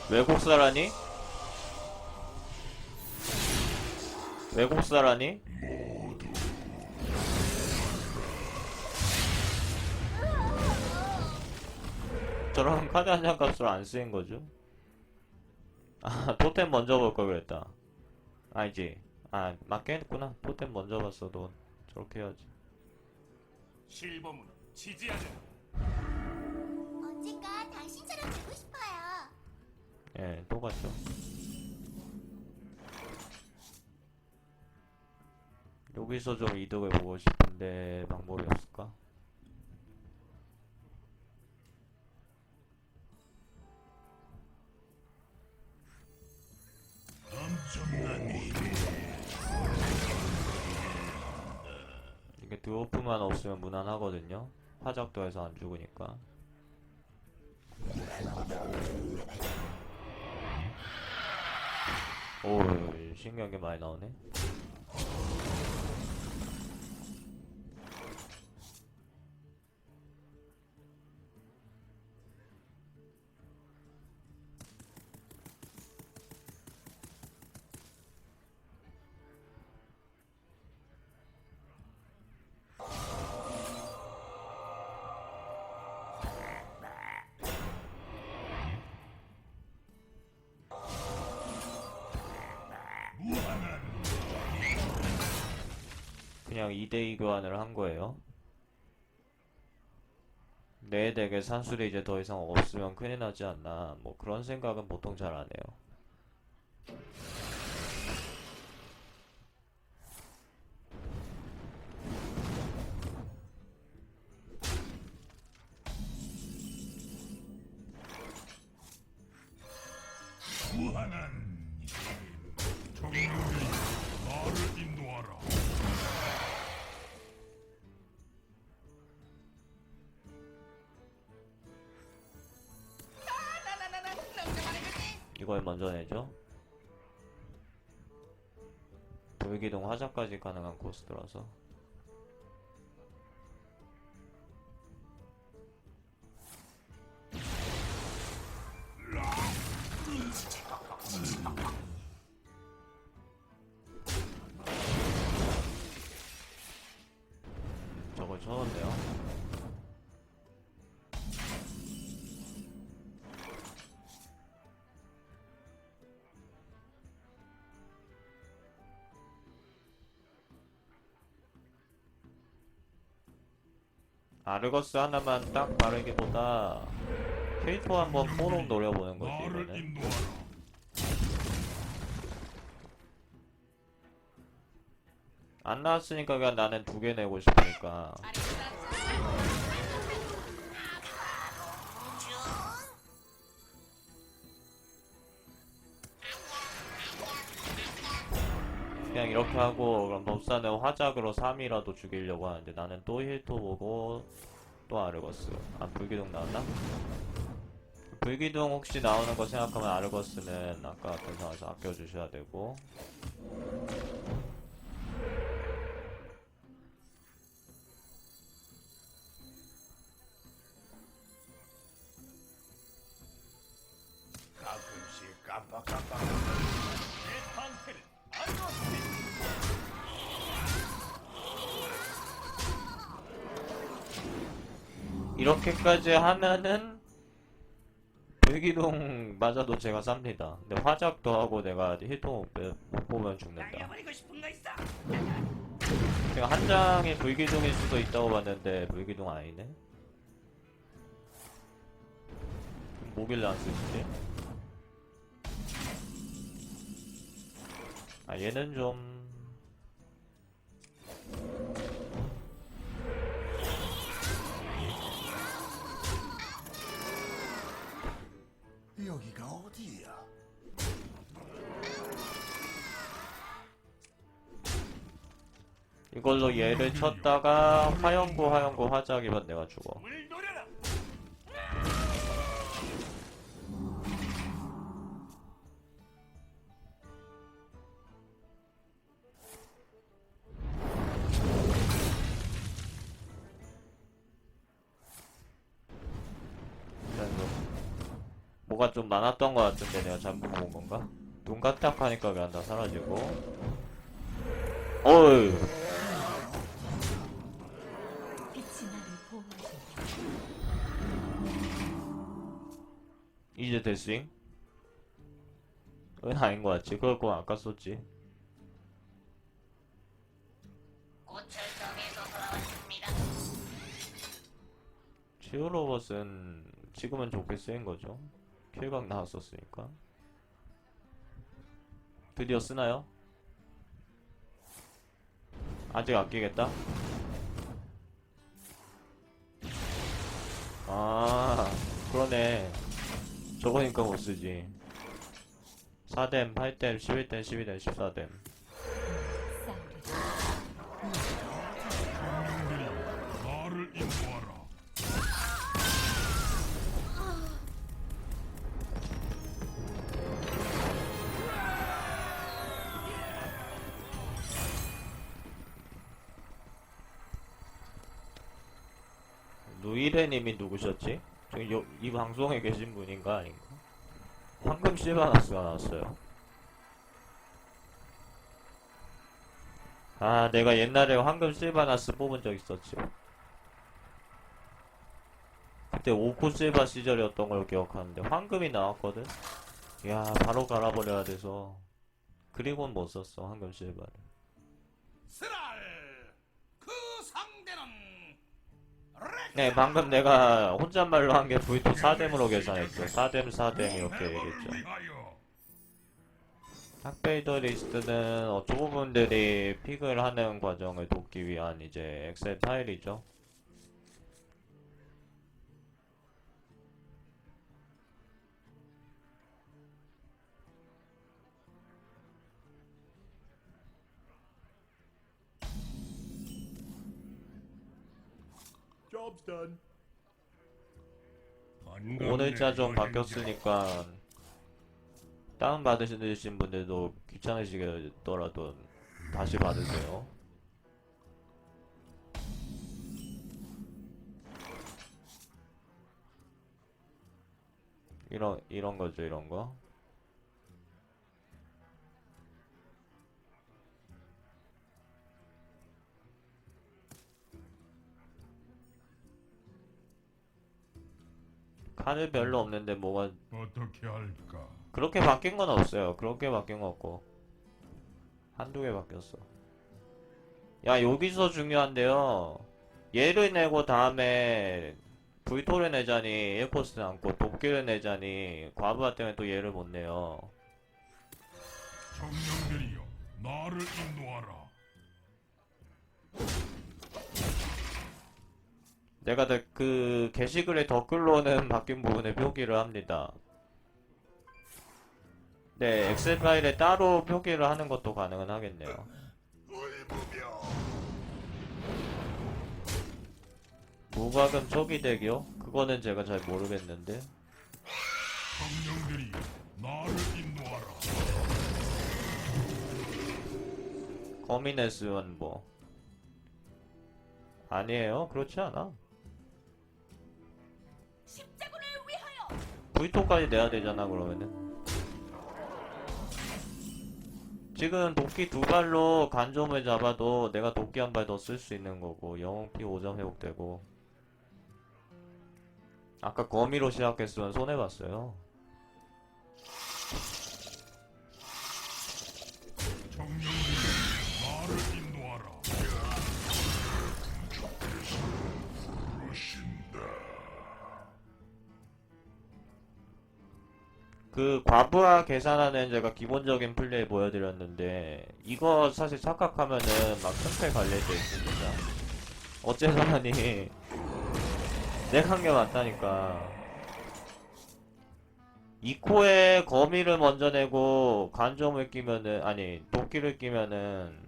외국사라니? 외국사라니? 저런 카드 한 장 값으로 안 쓰인 거죠? 아, 토템 먼저 볼 걸 그랬다. 아니지. 아, 맞게 했구나. 토템 먼저 봤어도 저렇게 해야지. 실버문은 지지하자. 언젠가 당신처럼 되고 싶어요. 예, 또 봤죠. 여기서 좀 이득을 보고 싶은데 방법이 없을까? 이게 드워프만 없으면 무난하거든요. 화작도 해서 안 죽으니까. 오, 신기한 게 많이 나오네. 그냥 2대2 교환을 한 거예요. 내 덱에 산술이 이제 더 이상 없으면 큰일 나지 않나. 뭐 그런 생각은 보통 잘 안 해요. 무한한 정령이 나를 인도하라. 이걸 먼저 내죠. 돌기둥 화자까지 가능한 코스트라서. 저걸 쳐놓네요. 아르거스 하나만 딱 바르기보다 캐릭터 한번 뽀록 노려보는 거지 나를 이거는. 인도하라. 안 나왔으니까 그냥 나는 2개 내고 싶으니까. 그냥 이렇게 하고 그럼 법사는 화작으로 3이라도 죽이려고 하는데 나는 또 힐토 보고 또 아르거스. 아, 불기둥 나왔나? 불기둥 혹시 나오는 거 생각하면 아르거스는 아까 같은 상황에서 아껴주셔야 되고. 가끔씩 깜빡깜빡. 내 상태를 알고 이렇게까지 하면은 불기둥 맞아도 제가 쌉니다. 근데 화작도 하고 내가 힐통 못 보면 죽는다. 날려버리고 싶은 거 있어. 제가 한 장이 불기둥일 수도 있다고 봤는데 불기둥 아니네. 뭐길래 안 쓰시지? 아, 얘는 좀 여기가 어디야? 이걸로 얘를 쳤다가 화영구 화작이면 내가 죽어. 물 노려라. 일단 좀 뭐가 좀 많았던 것 같은데 내가 잘못 본 건가? 눈 까딱하니까 그냥 다 사라지고. 어이. 빛이 나를 보호해준다. 이제 데스윙? 은 아닌 것 같지. 그럴 거면 아까 썼지. 치유 로봇은 지금은 좋게 쓰인 거죠. 킬각 나왔었으니까. 드디어 쓰나요? 아직 아끼겠다? 아, 그러네. 저거니까 못 쓰지. 4댐, 8댐, 11댐, 12댐, 14댐. 싸우리라. 나를 인도하라. 누이레님이 누구셨지? 저기 이 방송에 계신 분인가 아닌가? 황금 실바나스가 나왔어요. 아, 내가 옛날에 황금 실바나스 뽑은 적 있었지. 그때 오코 실바 시절이었던 걸 기억하는데 황금이 나왔거든? 야, 바로 갈아버려야 돼서. 그리고는 못 썼어, 황금 실바를. 스랄 그 상대는 네, 방금 내가 혼잣말로 한 게 V2 4댐으로 계산했죠. 4댐, 4댐 이렇게 얘기했죠. 위하여. 탁베이더 리스트는 초보분들이 픽을 하는 과정을 돕기 위한 이제 엑셀 파일이죠. Job's done. 오늘자 좀 바뀌었으니까 다운받으신 분들도 귀찮으시더라도 다시 받으세요. 이런 거죠, 이런 거. 카드 별로 없는데 뭐가 어떻게 할까? 그렇게 바뀐 건 없어요. 그렇게 바뀐 건 없고 한두 개 바뀌었어. 야, 여기서 중요한데요. 얘를 내고 다음에 불토를 내자니 에어포스 않고 도끼를 내자니 과부하 때문에 또 얘를 못 내요. 정령들이여 나를 인도하라. 내가 그 게시글의 댓글로는 바뀐 부분에 표기를 합니다. 네, 엑셀 파일에 따로 표기를 하는 것도 가능은 하겠네요. 울부병 무과금 초기 대기요? 그거는 제가 잘 모르겠는데. 정령들이여 나를 인도하라. 거미네스는 뭐 아니에요? 그렇지 않아? 십자군을 위하여. V2까지 내야 되잖아, 그러면은. 지금 도끼 두 발로 간점을 잡아도 내가 도끼 한 발 더 쓸 수 있는 거고, 영웅 피 5점 회복되고. 아까 거미로 시작했으면 손해봤어요. 정령들이여 나를 인도하라. 부르신다. 그 과부하 계산하는 제가 기본적인 플레이 보여드렸는데 이거 사실 착각하면은 막 큰패 갈릴 때 있습니다. 어째서라니 내가 한 게 맞다니까. 이코에 거미를 먼저 내고 간점을 끼면은 아니 도끼를 끼면은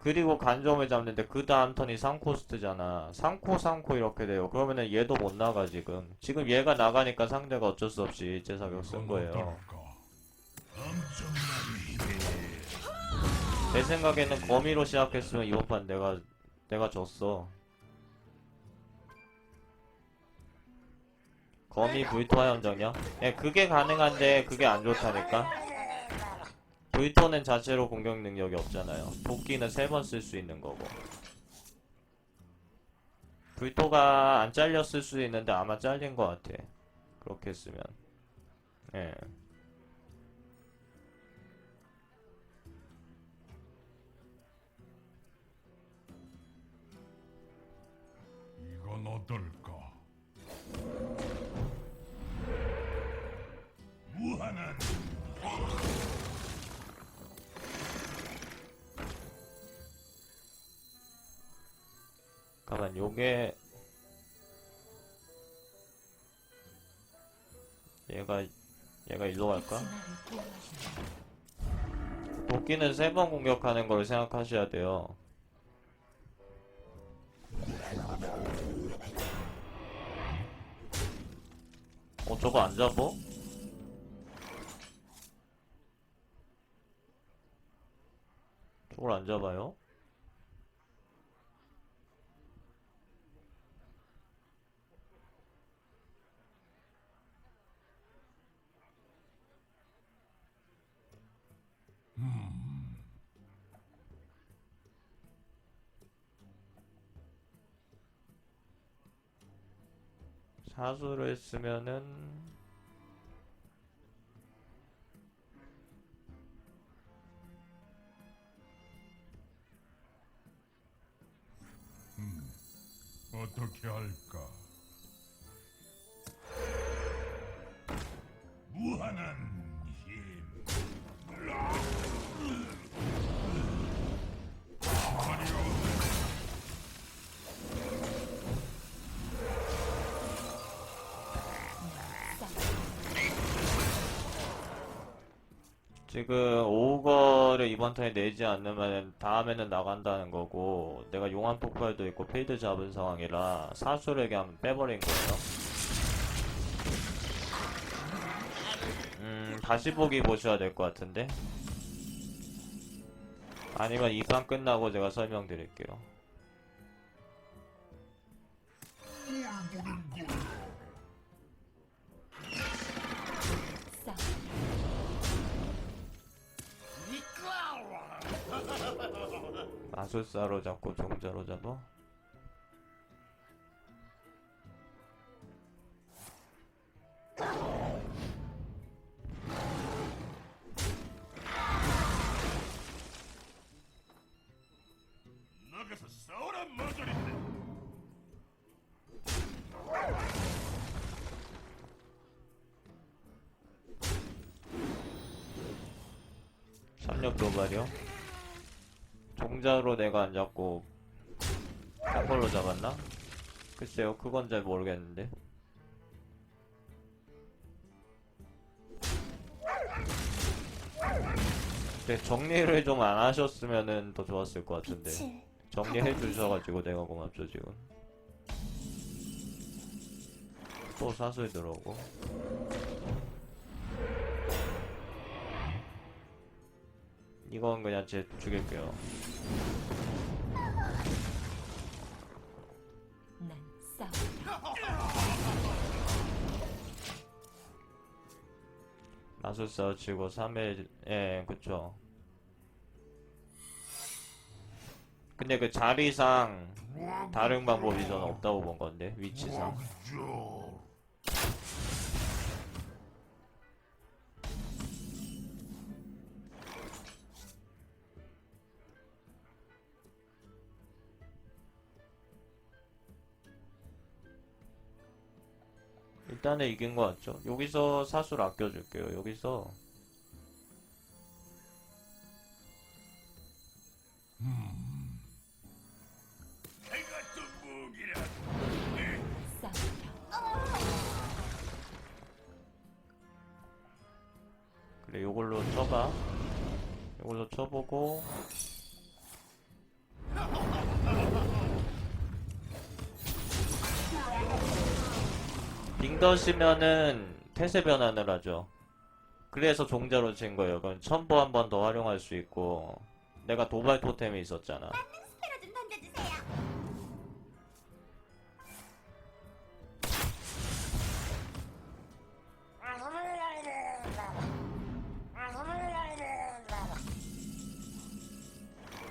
그리고 간점을 잡는데 그 다음 턴이 3코스트잖아. 3코 이렇게 돼요. 그러면은 얘도 못 나가 지금. 지금 얘가 나가니까 상대가 어쩔 수 없이 제사격 쓴 거예요. 제 생각에는 거미로 시작했으면 이번 판 내가 졌어. 거미 불토화 함정이요? 예, 그게 가능한데 그게 안 좋다니까. 불토는 자체로 공격 능력이 없잖아요. 도끼는 3번 쓸 수 있는 거고. 불토가 안 잘렸을 수 있는데 아마 잘린 것 같아. 그렇게 쓰면. 예. 이건 어떨까? 무한한 잠깐만, 요게 얘가 일로 갈까? 빛이 나를 보호하신다. 도끼는 3번 공격하는 걸 생각하셔야 돼요. 저거 안 잡어? 저걸 안 잡아요? 사수를 쓰면은 어떻게 할까? 무한한 힘. 지금 오거를 이번 턴에 내지 않으면 다음에는 나간다는 거고, 내가 용암 폭발도 있고 필드 잡은 상황이라 사수를 그냥 빼버린 거예요. 다시 보기 보셔야 될 것 같은데? 아니면 이 판 끝나고 제가 설명드릴게요. 싸움. 마술사로 잡고 종자로 잡아? 나가서 싸우라 머저리들. 삼력 도발이요? 종자로 내가 안 잡고 딴 걸로 잡았나? 글쎄요, 그건 잘 모르겠는데. 근데 정리를 좀 안 하셨으면은 더 좋았을 것 같은데. 빛을 정리해 주셔가지고 내가 고맙죠, 지금. 또 사슬 들어오고. 이건 그냥 제 죽일게요. 난 싸운다. 마술사 치고 3회, 예, 그쵸. 근데 그 자리상 다른 방법이 저는 없다고 본 건데, 위치상. 일단은 이긴 것 같죠. 여기서 사수를 아껴줄게요. 여기서 내가 또 무기라. 싸운다. 그래, 요걸로 쳐봐. 요걸로 쳐보고 빙덧이면은 태세 변환을 하죠. 그래서 종자로 친 거예요. 그럼 첨보 한 번 더 활용할 수 있고, 내가 도발 토템이 있었잖아. 스페로 좀 던져주세요.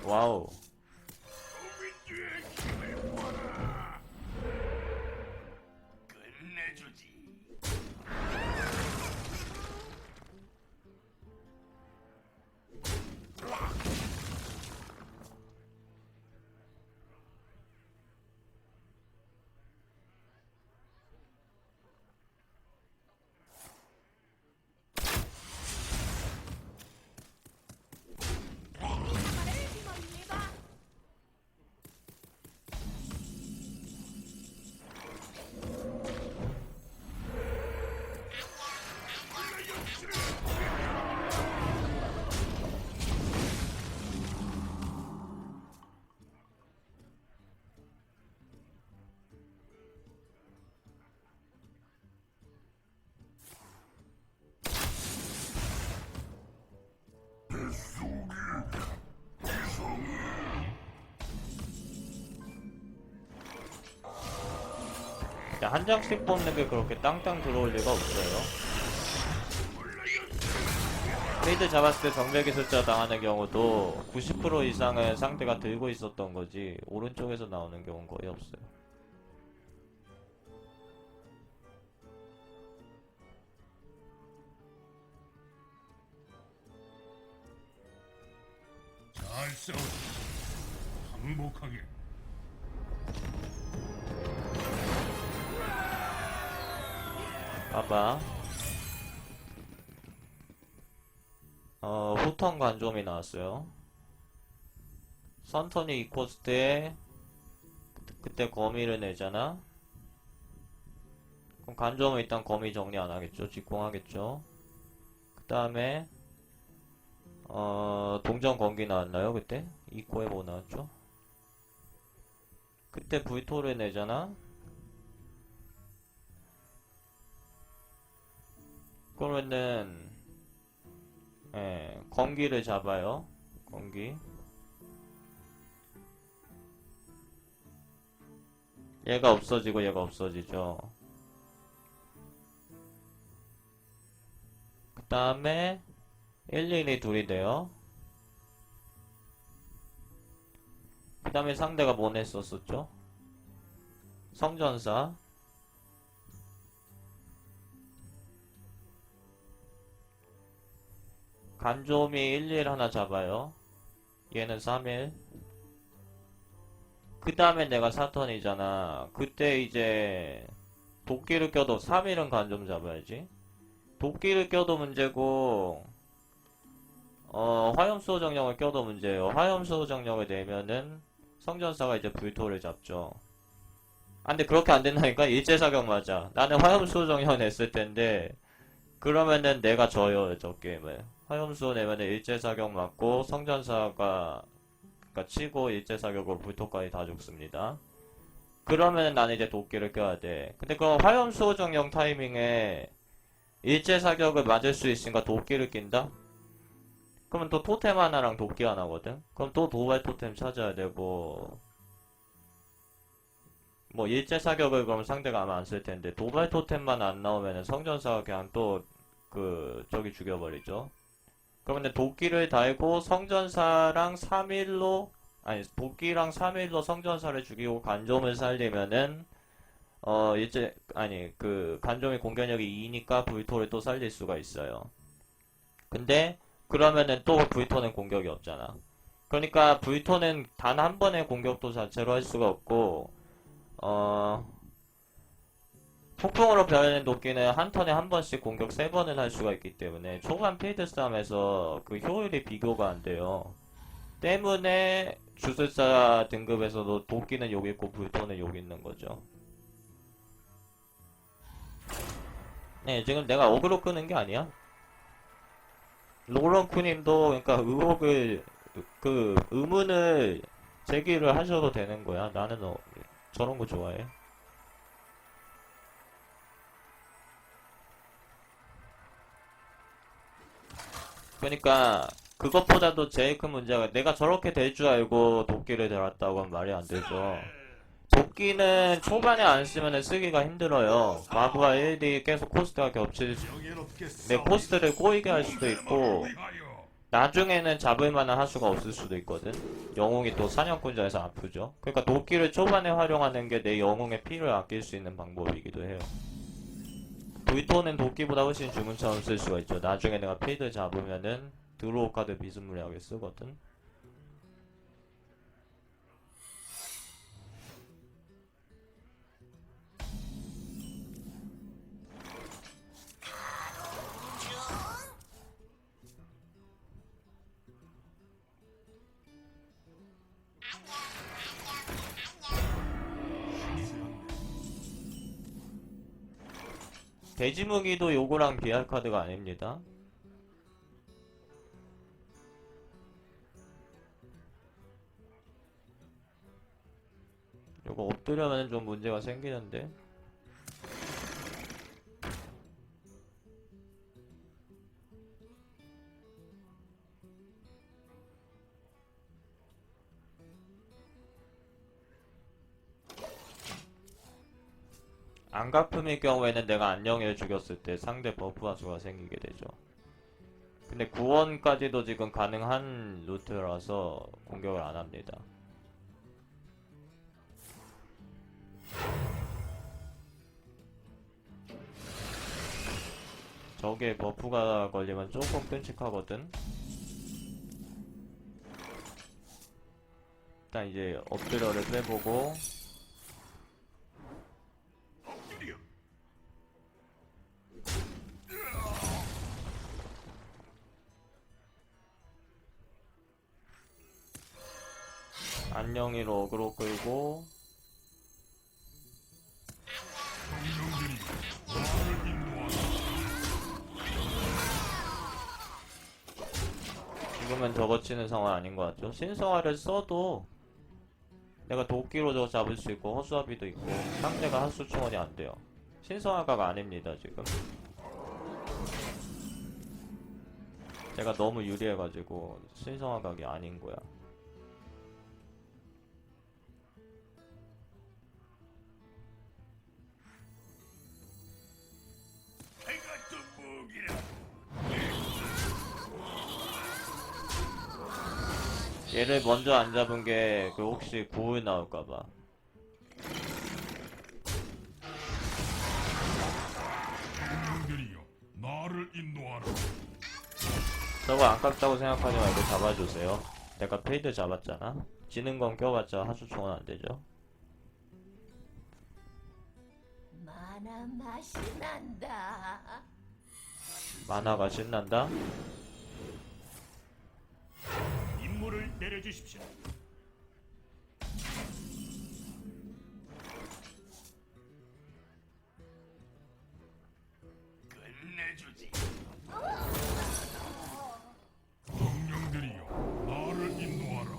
와우. 도민주의 힘을 보라. 끝내주지. 야, 한 장씩 뽑는 게 그렇게 땅땅 들어올 리가 없어요. 페이드 잡았을 때 정벽 기술자 당하는 경우도 90% 이상은 상대가 들고 있었던 거지 오른쪽에서 나오는 경우는 거의 없어요. 잘 싸워. 항복하게. 봐봐. 후턴 관점이 나왔어요. 선턴이 이 코스트에 그때 거미를 내잖아. 그럼 관점은 일단 거미 정리 안 하겠죠. 직공하겠죠. 그 다음에 동전 건기 나왔나요 그때? 이코에 뭐 나왔죠? 그때 V토를 내잖아. 그러면은 건기를 잡아요. 건기. 얘가 없어지고 얘가 없어지죠. 그 다음에 112 둘이 돼요. 그 다음에 상대가 뭐 냈었었죠? 성전사. 간조미 1, 1 하나 잡아요. 얘는 3일. 그 다음에 내가 사턴이잖아. 그때 이제 도끼를 껴도 3일은 간좀 잡아야지. 도끼를 껴도 문제고 화염수호 정령을 껴도 문제예요. 화염수호 정령을 내면은 성전사가 이제 불토를 잡죠. 아 근데 그렇게 안 된다니까? 일제사격 맞아. 나는 화염수호 정령 냈을 텐데 그러면은 내가 져요 저 게임을. 화염수호 내면은 일제사격 맞고 성전사가 그러니까 치고 일제사격으로 불토까지 다 죽습니다. 그러면은 나는 이제 도끼를 껴야 돼. 근데 그럼 화염수호 정령 타이밍에 일제사격을 맞을 수 있으니까 도끼를 낀다? 그러면 또 토템 하나랑 도끼 하나거든? 그럼 또 도발 토템 찾아야 되고 뭐 일제사격을 그럼 상대가 아마 안 쓸 텐데 도발 토템만 안 나오면은 성전사가 그냥 또 저기 죽여버리죠. 그러면 도끼를 달고 성전사랑 3일로 아니 도끼랑 3일로 성전사를 죽이고 간좀을 살리면은 간좀이 공격력이 2니까 불토를 또 살릴 수가 있어요. 근데 그러면은 또 불토는 공격이 없잖아. 그러니까 불토는 단 한 번의 공격도 자체로 할 수가 없고 폭풍으로 변해낸 도끼는 한 턴에 한 번씩 공격 3번을 할 수가 있기 때문에 초반 필드 싸움에서 그 효율이 비교가 안 돼요. 때문에 주술사 등급에서도 도끼는 여기 있고 불토는 여기 있는 거죠. 네, 지금 내가 어그로 끄는 게 아니야. 로런쿠님도 그러니까 의문을 제기를 하셔도 되는 거야. 나는 저런 거 좋아해. 그러니까 그것보다도 제일 큰 문제가 내가 저렇게 될 줄 알고 도끼를 달았다고 하면 말이 안 되죠. 도끼는 초반에 안 쓰면 쓰기가 힘들어요. 마부와 1D 계속 코스트가 겹칠 내 코스트를 꼬이게 할 수도 있고 나중에는 잡을 만한 하수가 없을 수도 있거든. 영웅이 또 사냥꾼자에서 아프죠. 그러니까 도끼를 초반에 활용하는 게 내 영웅의 피를 아낄 수 있는 방법이기도 해요. 불토는 도끼보다 훨씬 주문처럼 쓸 수가 있죠. 나중에 내가 필드 잡으면은 드로우 카드 비스무리하게 쓰거든. 돼지무기도 요거랑 비할 카드가 아닙니다. 요거 엎드려면 좀 문제가 생기는데. 안가품일 경우에는 내가 안녕이를 죽였을 때 상대 버프 화수가 생기게 되죠. 근데 구원까지도 지금 가능한 루트라서 공격을 안 합니다. 저게 버프가 걸리면 조금 끔찍하거든. 일단 이제 엎드려를 빼보고 엎드려. 안녕이로 어그로 끌고 정령들이 나를 인도하라. 지금은 저거 치는 상황 아닌 것 같죠? 신성화를 써도 내가 도끼로 저거 잡을 수 있고 허수아비도 있고 상대가 하수 충원이 안 돼요. 신성화가가 아닙니다 지금. 제가 너무 유리해가지고 신성화각이 아닌 거야. 해 같은 무기라. 얘를 먼저 안 잡은 게 그 혹시 구울 나올까봐. 정령들이여 나를 인도하라. 저거 안 깎다고 생각하지 말고 잡아주세요. 내가 페이드 잡았잖아. 지는 건 껴봤자 하수 충원 안 되죠. 만화 맛이 난다. 만화가 신난다? 임무를 내려주십시오. 끝내주지. 정령들이여 나를 인도하라.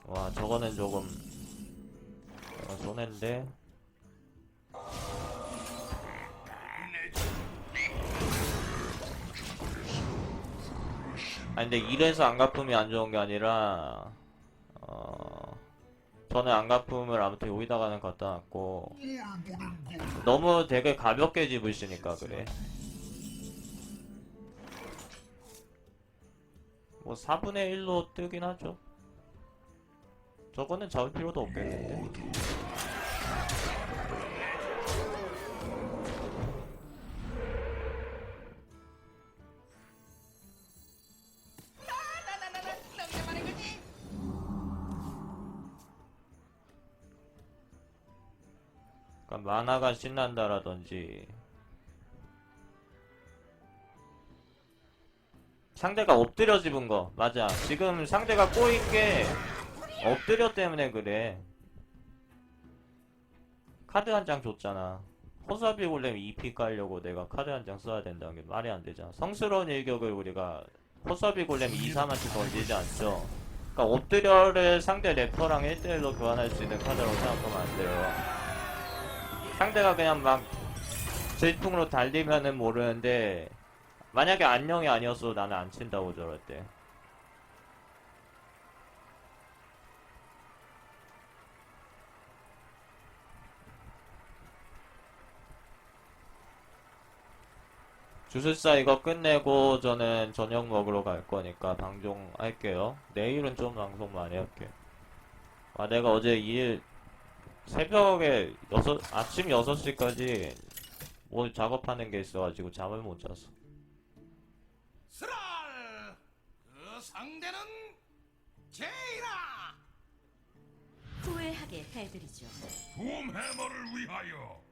와 저거는 조금 손해인데. 아니 근데 이래서 안가품이 안 좋은 게 아니라 저는 안가품을 아무튼 여기다가는 갖다 놨고 너무 되게 가볍게 집으시니까 그래. 뭐 4분의 1로 뜨긴 하죠. 저거는 잡을 필요도 없겠는데. 그러니까 만화가 신난다라든지 상대가 엎드려 집은 거 맞아. 지금 상대가 꼬인 게 엎드려 때문에 그래. 카드 한 장 줬잖아. 허수아비 골렘 2피 깔려고 내가 카드 한 장 써야 된다는 게 말이 안 되잖아. 성스러운 일격을 우리가 허수아비 골렘 2, 3한테 던지지 않죠. 그러니까 엎드려를 상대 래퍼랑 1대1로 교환할 수 있는 카드라고 생각하면 안 돼요. 상대가 그냥 막 질풍으로 달리면은 모르는데 만약에 안녕이 아니었어 나는 안 친다고 저럴 때. 주술사 이거 끝내고 저는 저녁 먹으러 갈 거니까 방송할게요. 내일은 좀 방송 많이 할게. 아, 내가 어제 새벽에 아침 6시까지 뭐 작업하는 게 있어가지고 잠을 못 잤어. 스랄! 그 상대는 제이라! 후회하게 해드리죠. 둠 해머를 위하여.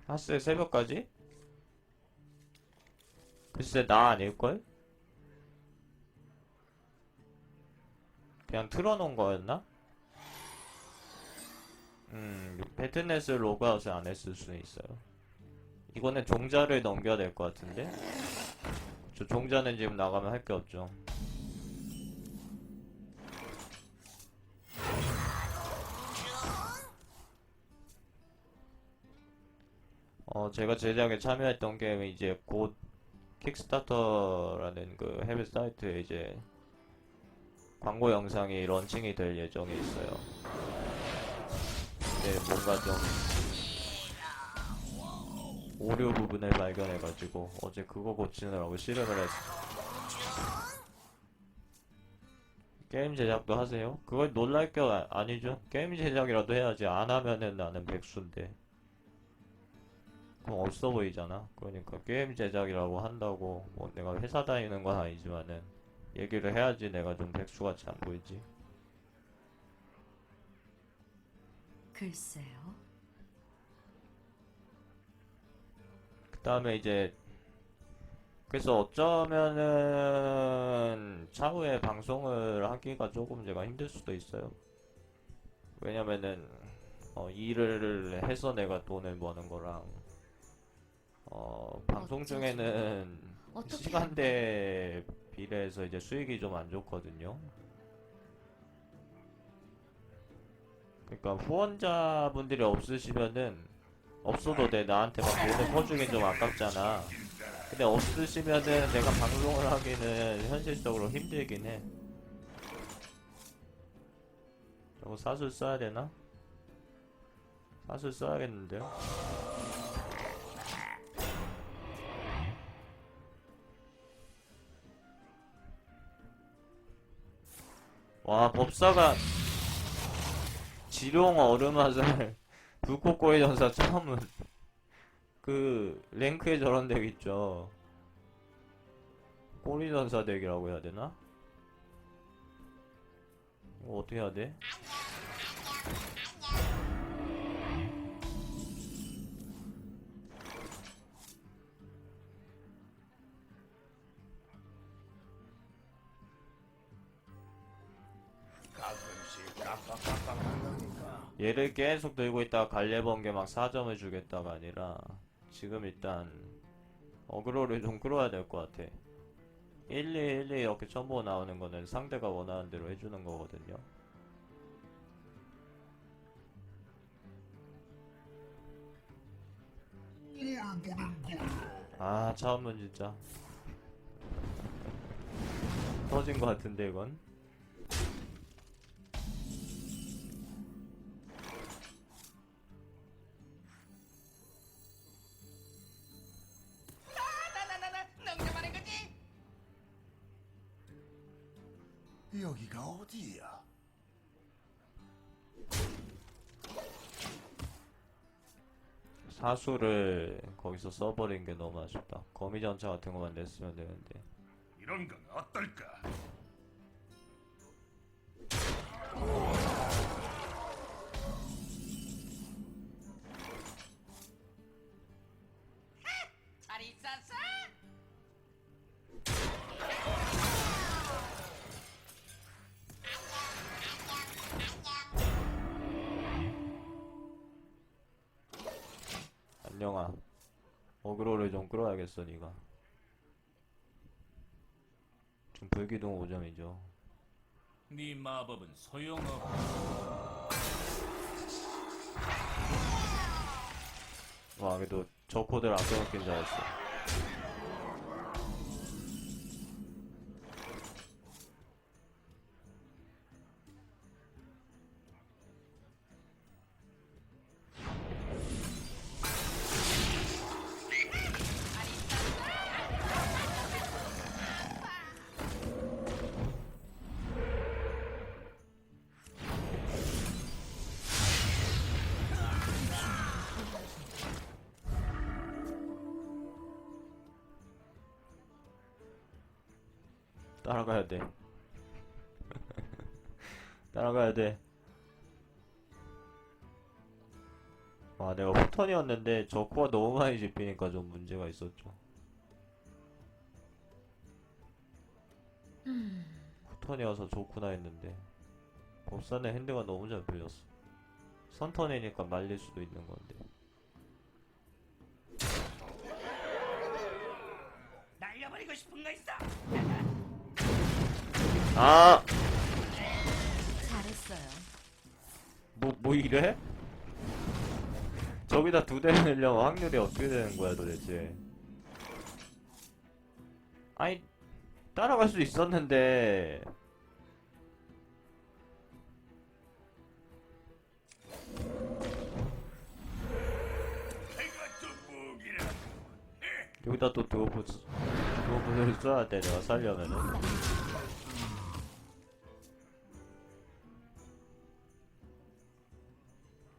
하스 새벽까지? 글쎄 나 아닐걸? 그냥 틀어놓은 거였나? 배트넷을 로그아웃을 안 했을 수는 있어요. 이거는 종자를 넘겨야 될 것 같은데? 저 종자는 지금 나가면 할 게 없죠. 제가 제작에 참여했던 게임이 이제 곧 킥스타터라는 그 해외 사이트에 이제 광고 영상이 런칭이 될 예정에 있어요. 근데 뭔가 좀 오류 부분을 발견해가지고 어제 그거 고치느라고 씨름을 했어. 게임 제작도 하세요? 그걸 놀랄 게 아니죠. 게임 제작이라도 해야지. 안 하면은 나는 백수인데. 그럼 없어 보이잖아. 그러니까 게임 제작이라고 한다고 뭐 내가 회사 다니는 건 아니지만은 얘기를 해야지 내가 좀 백수같이 안 보이지. 글쎄요. 그 다음에 이제 그래서 어쩌면은 차후에 방송을 하기가 조금 제가 힘들 수도 있어요. 왜냐면은 일을 해서 내가 돈을 버는 거랑 방송 어쩌지? 중에는 어떻게 시간대 비례해서 이제 수익이 좀 안 좋거든요. 그러니까 후원자분들이 없으시면은 없어도 돼. 나한테 막 돈을 퍼주긴 좀 아깝잖아. 근데 없으시면은 내가 방송을 하기는 현실적으로 힘들긴 해. 저거 사술 써야 되나? 사술 써야겠는데요? 와, 법사가 지룡 얼음화살 불꽃고리 전사 처음은 그 랭크에 저런 덱 있죠. 꼬리 전사 덱이라고 해야 되나? 이거 어떻게 해야 돼? 가끔씩 깜빡깜빡한다니까. 얘를 계속 들고 있다가 갈래번개 막 4점을 주겠다가 아니라 지금 일단 어그로를 좀 끌어야 될 것 같아. 1, 2, 1, 2 이렇게 첨보 나오는 거는 상대가 원하는 대로 해주는 거거든요. 아, 차원문 진짜 터진 것 같은데 이건. 능력하는 거지? 여기가 어디야? 사수를 거기서 써버린 게 너무 아쉽다. 거미전차 같은 거만 냈으면 되는데. 이런 건 어떨까? 잘 있었어? 안녕아. 어그로를 좀 끌어야겠어, 니가. 좀 불기둥 5점이죠. 네 마법은 소용없고 와, 그래도 저 코드를 안 써먹긴 잘했어. 따라가야 돼. 따라가야 돼. 와, 내가 후턴이었는데 저 코가 너무 많이 집히니까 좀 문제가 있었죠. 후턴이어서 좋구나 했는데 법산의 핸드가 너무 잘 풀렸어. 선턴이니까 말릴 수도 있는 건데. 날려버리고 싶은 거 있어. 아! 잘했어요. 뭐 이래? 저기다 2대 넣으려면 확률이 어떻게 되는 거야 도대체? 아니, 따라갈 수 있었는데. 내가 좀 무기라. 여기다 또 드워프를 써야 돼, 내가 살려면은.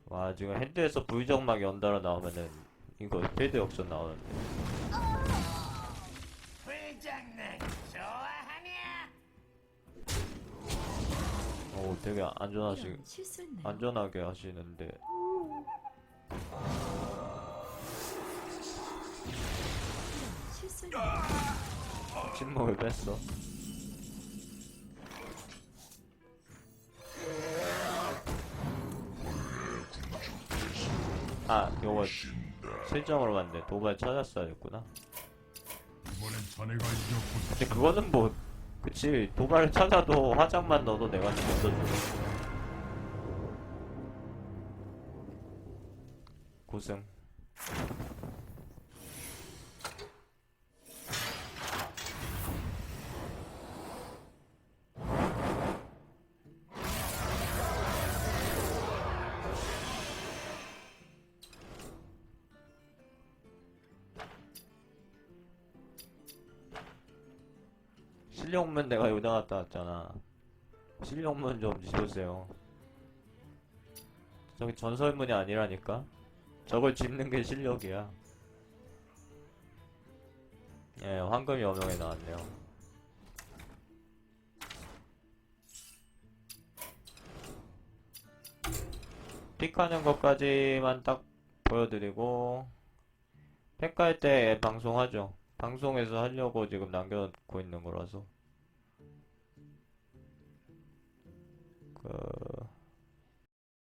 와, 지금 핸드에서 V정막 연달아 나오면은 이거 필드 역전 나오는데. 불장난 좋아하냐? 오, 되게 이런 실수했네요. 안전하게 하시는데. 실수했네요. 침묵을 뺐어. 아, 요거 실점으로 봤네. 도발 찾았어야 했구나. 이번엔 자네가 이겼군. 근데 그거는 뭐, 그치. 도발을 찾아도 화장만 넣어도 내가 먼저 줘. 고생. 실력문 내가 여기다 갔다 왔잖아. 실력문 좀 지우세요. 저기 전설문이 아니라니까. 저걸 짚는 게 실력이야. 예, 황금이 여명에 나왔네요. 픽하는 것까지만 딱 보여드리고, 팩할 때 방송하죠. 방송에서 하려고 지금 남겨놓고 있는 거라서.